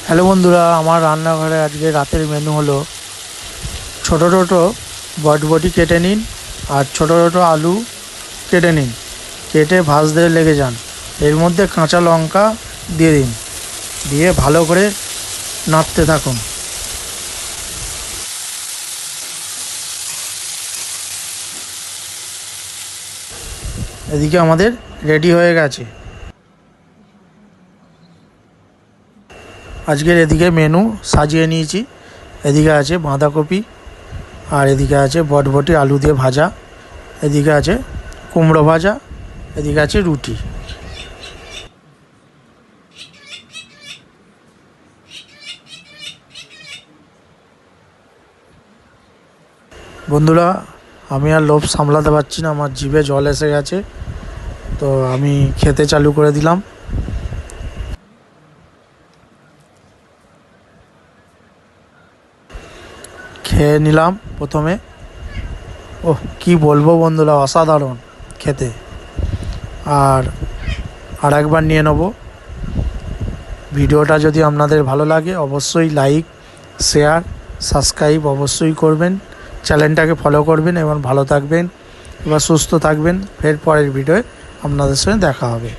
Hello বন্ধুরা, আমার রান্নাঘরে আজকে রাতের মেনু হলো ছোটো ছোটো বটবটি কেটে নিন আর ছোটো ছোটো আলু কেটে নিন, কেটে ভাজতে লেগে যান। এর মধ্যে কাঁচা লঙ্কা দিয়ে দিন, দিয়ে ভালো করে নাড়তে থাকুন। এদিকে আমাদের রেডি হয়ে গেছে আজকের। এদিকে মেনু সাজিয়ে নিয়েছি। এদিকে আছে বাঁধাকপি, আর এদিকে আছে বটবটি আলু দিয়ে ভাজা, এদিকে আছে কুমড়ো ভাজা, এদিকে আছে রুটি। বন্ধুরা, আমি আর লোভ সামলাতে পারছি না, আমার জিভে জল এসে গেছে, তো আমি খেতে চালু করে দিলাম। খেয়ে নিলাম প্রথমে। ওহ, কি বলবো বন্ধুরা, অসাধারণ খেতে। আর একবার নিয়ে নেব। ভিডিওটা যদি আপনাদের ভালো লাগে অবশ্যই লাইক, শেয়ার, সাবস্ক্রাইব অবশ্যই করবেন। চ্যানেলটাকে ফলো করবেন এবং ভালো থাকবেন, এবার সুস্থ থাকবেন। ফের পরের ভিডিওয়ে আপনাদের সঙ্গে দেখা হবে।